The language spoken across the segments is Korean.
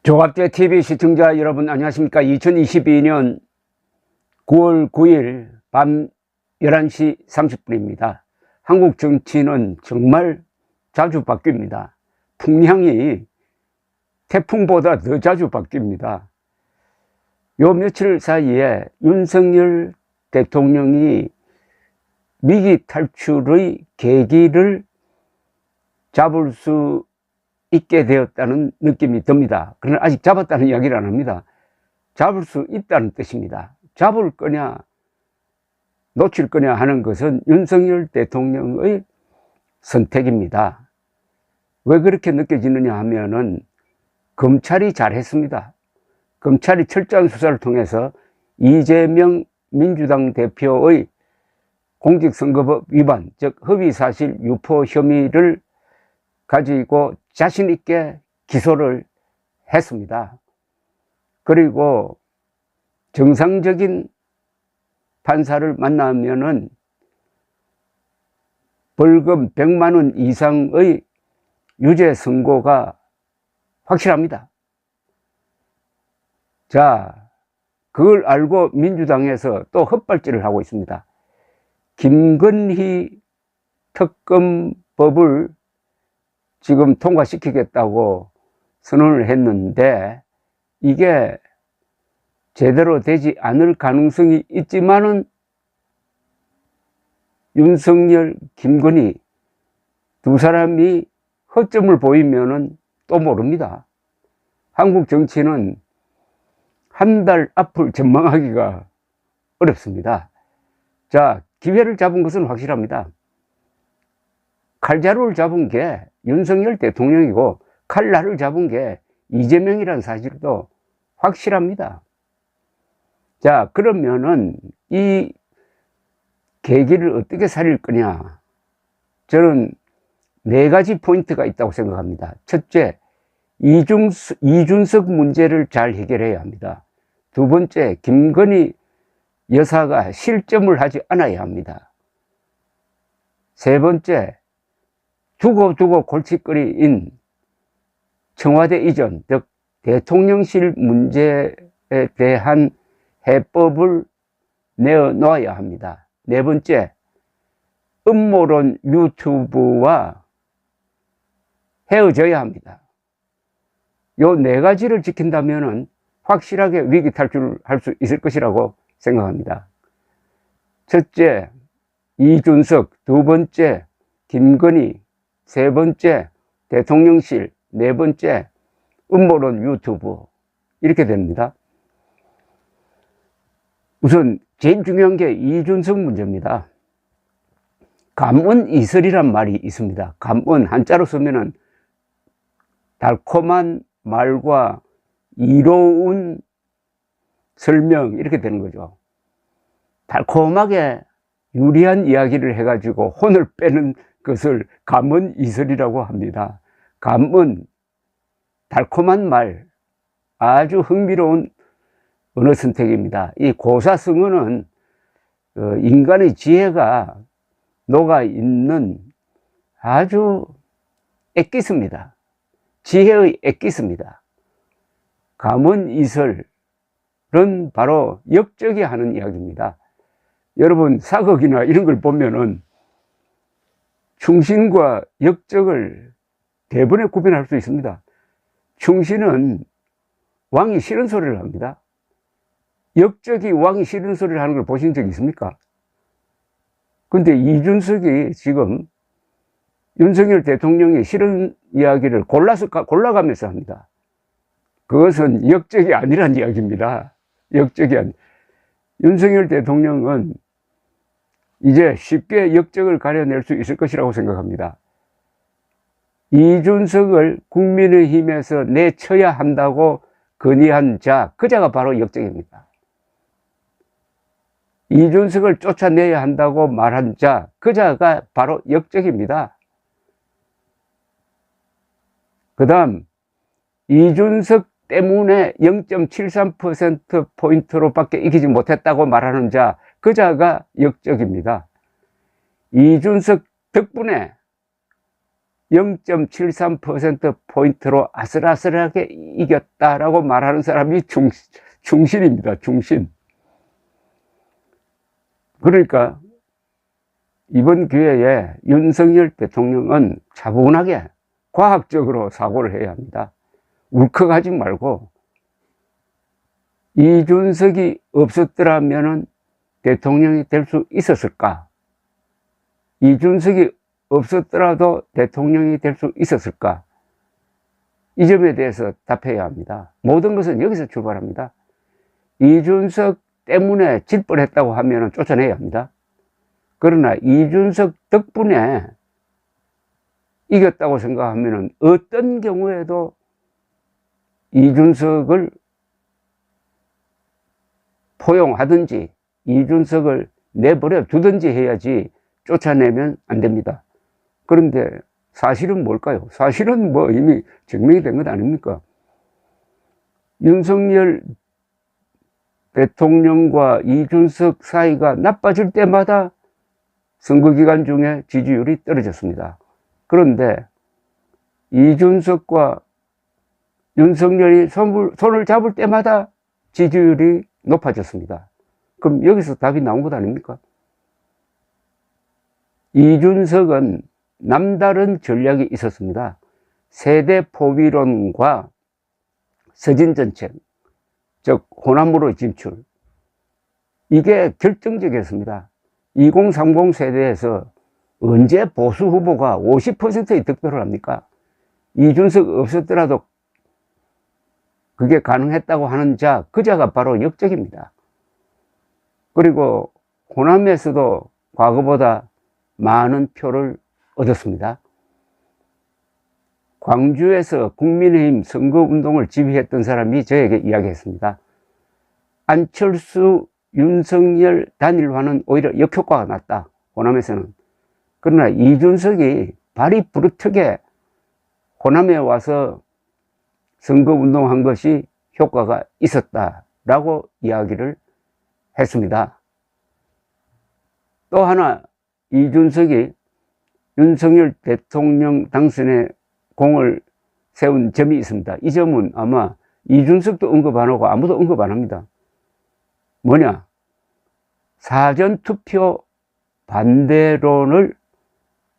조갑대 TV 시청자 여러분 안녕하십니까. 2022년 9월 9일 밤 11시 30분입니다. 한국 정치는 정말 자주 바뀝니다. 풍향이 태풍보다 더 자주 바뀝니다. 요 며칠 사이에 윤석열 대통령이 위기 탈출의 계기를 잡을 수 있게 되었다는 느낌이 듭니다. 그러나 아직 잡았다는 이야기를 안 합니다. 잡을 수 있다는 뜻입니다. 잡을 거냐 놓칠 거냐 하는 것은 윤석열 대통령의 선택입니다. 왜 그렇게 느껴지느냐 하면은 검찰이 잘했습니다. 검찰이 철저한 수사를 통해서 이재명 민주당 대표의 공직선거법 위반, 즉 허위사실 유포 혐의를 가지고 자신 있게 기소를 했습니다. 그리고 정상적인 판사를 만나면은 벌금 100만 원 이상의 유죄 선고가 확실합니다. 자, 그걸 알고 민주당에서 또 헛발질을 하고 있습니다. 김건희 특검법을 지금 통과시키겠다고 선언을 했는데 이게 제대로 되지 않을 가능성이 있지만은 윤석열, 김건희 두 사람이 허점을 보이면은 또 모릅니다. 한국 정치는 한 달 앞을 전망하기가 어렵습니다. 자, 기회를 잡은 것은 확실합니다. 칼자루를 잡은 게 윤석열 대통령이고 칼날을 잡은 게 이재명이라는 사실도 확실합니다. 자, 그러면은 이 계기를 어떻게 살릴 거냐? 저는 네 가지 포인트가 있다고 생각합니다. 첫째, 이준석 문제를 잘 해결해야 합니다. 두 번째, 김건희 여사가 실점을 하지 않아야 합니다. 세 번째, 두고 골칫거리인 청와대 이전, 즉 대통령실 문제에 대한 해법을 내어놓아야 합니다. 네 번째, 음모론 유튜브와 헤어져야 합니다. 요 네 가지를 지킨다면은 확실하게 위기 탈출을 할 수 있을 것이라고 생각합니다. 첫째, 이준석, 두 번째, 김건희, 세 번째, 대통령실, 네 번째, 음모론 유튜브. 이렇게 됩니다. 우선 제일 중요한 게 이준석 문제입니다. 감언이설이란 말이 있습니다. 감언, 한자로 쓰면은 달콤한 말과 이로운 설명, 이렇게 되는 거죠. 달콤하게 유리한 이야기를 해가지고 혼을 빼는 것을 감언이설이라고 합니다. 감언, 달콤한 말, 아주 흥미로운 언어 선택입니다. 이 고사성어는 인간의 지혜가 녹아있는 아주 엑기스입니다. 지혜의 엑기스입니다. 감언이설은 바로 역적이 하는 이야기입니다. 여러분, 사극이나 이런 걸 보면은 충신과 역적을 대번에 구별할 수 있습니다. 충신은 왕이 싫은 소리를 합니다. 역적이 왕이 싫은 소리를 하는 걸 보신 적 있습니까? 근데 이준석이 지금 윤석열 대통령이 싫은 이야기를 골라가면서 합니다. 그것은 역적이 아니란 이야기입니다. 역적이 아니. 윤석열 대통령은 이제 쉽게 역적을 가려낼 수 있을 것이라고 생각합니다. 이준석을 국민의힘에서 내쳐야 한다고 건의한 자, 그자가 바로 역적입니다. 이준석을 쫓아내야 한다고 말한 자, 그자가 바로 역적입니다. 그 다음, 이준석 때문에 0.73%포인트로밖에 이기지 못했다고 말하는 자, 그자가 역적입니다. 이준석 덕분에 0.73%포인트로 아슬아슬하게 이겼다라고 말하는 사람이 중신입니다. 중신. 그러니까 이번 기회에 윤석열 대통령은 차분하게 과학적으로 사고를 해야 합니다. 울컥하지 말고, 이준석이 없었더라면 대통령이 될 수 있었을까? 이준석이 없었더라도 대통령이 될 수 있었을까? 이 점에 대해서 답해야 합니다. 모든 것은 여기서 출발합니다. 이준석 때문에 질뻔했다고 하면 쫓아내야 합니다. 그러나 이준석 덕분에 이겼다고 생각하면 어떤 경우에도 이준석을 포용하든지 이준석을 내버려 두든지 해야지 쫓아내면 안 됩니다. 그런데 사실은 뭘까요? 사실은 뭐 이미 증명이 된 것 아닙니까? 윤석열 대통령과 이준석 사이가 나빠질 때마다 선거기간 중에 지지율이 떨어졌습니다. 그런데 이준석과 윤석열이 손을 잡을 때마다 지지율이 높아졌습니다. 그럼 여기서 답이 나온 것 아닙니까? 이준석은 남다른 전략이 있었습니다. 세대 포위론과 서진전책, 즉 호남으로 진출, 이게 결정적이었습니다. 2030 세대에서 언제 보수 후보가 50%의 득표를 합니까? 이준석 없었더라도 그게 가능했다고 하는 자, 그 자가 바로 역적입니다. 그리고 호남에서도 과거보다 많은 표를 얻었습니다. 광주에서 국민의힘 선거운동을 지휘했던 사람이 저에게 이야기했습니다. 안철수, 윤석열 단일화는 오히려 역효과가 났다, 호남에서는. 그러나 이준석이 발이 부르트게 호남에 와서 선거운동한 것이 효과가 있었다라고 이야기를 했습니다. 또 하나, 이준석이 윤석열 대통령 당선에 공을 세운 점이 있습니다. 이 점은 아마 이준석도 언급 안 하고 아무도 언급 안 합니다. 뭐냐? 사전투표 반대론을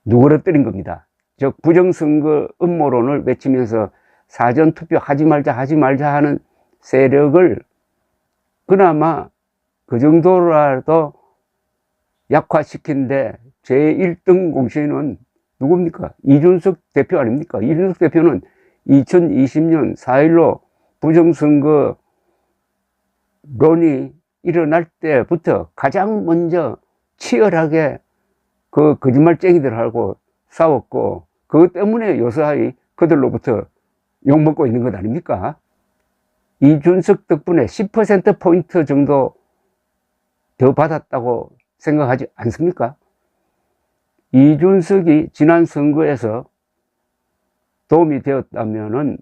누그러뜨린 겁니다. 즉 부정선거 음모론을 외치면서 사전투표 하지 말자 하는 세력을 그나마 그 정도라도 약화시킨데 제1등 공신은 누굽니까? 이준석 대표 아닙니까? 이준석 대표는 2020년 4.15 부정선거론이 일어날 때부터 가장 먼저 치열하게 그 거짓말쟁이들하고 싸웠고, 그것 때문에 요사이 그들로부터 욕먹고 있는 것 아닙니까? 이준석 덕분에 10%포인트 정도 더 받았다고 생각하지 않습니까? 이준석이 지난 선거에서 도움이 되었다면은,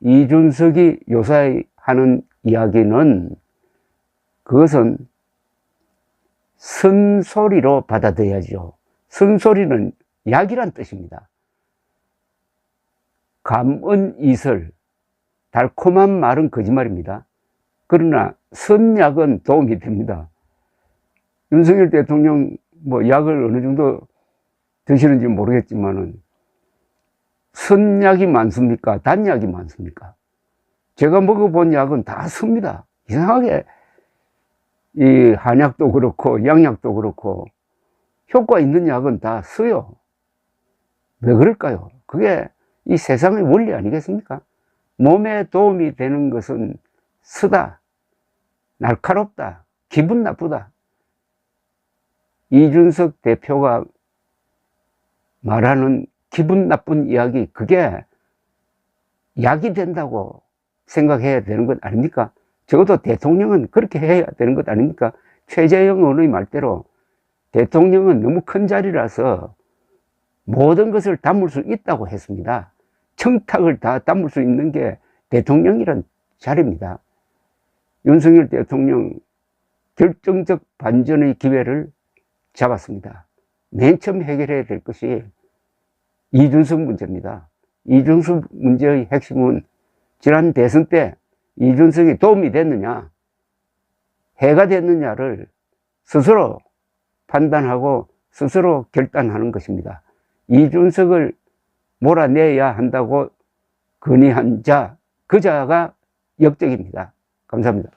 이준석이 요사이 하는 이야기는 그것은 쓴소리로 받아들여야죠. 쓴소리는 약이란 뜻입니다. 감언이설, 달콤한 말은 거짓말입니다. 그러나 선약은 도움이 됩니다. 윤석열 대통령 뭐 약을 어느 정도 드시는지 모르겠지만은 선약이 많습니까? 단약이 많습니까? 제가 먹어본 약은 다 씁니다. 이상하게 이 한약도 그렇고 양약도 그렇고 효과 있는 약은 다 써요. 왜 그럴까요? 그게 이 세상의 원리 아니겠습니까? 몸에 도움이 되는 것은 쓰다, 날카롭다, 기분 나쁘다. 이준석 대표가 말하는 기분 나쁜 이야기, 그게 약이 된다고 생각해야 되는 것 아닙니까? 적어도 대통령은 그렇게 해야 되는 것 아닙니까? 최재형 의원의 말대로 대통령은 너무 큰 자리라서 모든 것을 담을 수 있다고 했습니다. 청탁을 다 담을 수 있는 게 대통령이란 자리입니다. 윤석열 대통령 결정적 반전의 기회를 잡았습니다. 맨 처음 해결해야 될 것이 이준석 문제입니다. 이준석 문제의 핵심은 지난 대선 때 이준석이 도움이 됐느냐, 해가 됐느냐를 스스로 판단하고 스스로 결단하는 것입니다. 이준석을 몰아내야 한다고 건의한 자, 그 자가 역적입니다. 감사합니다.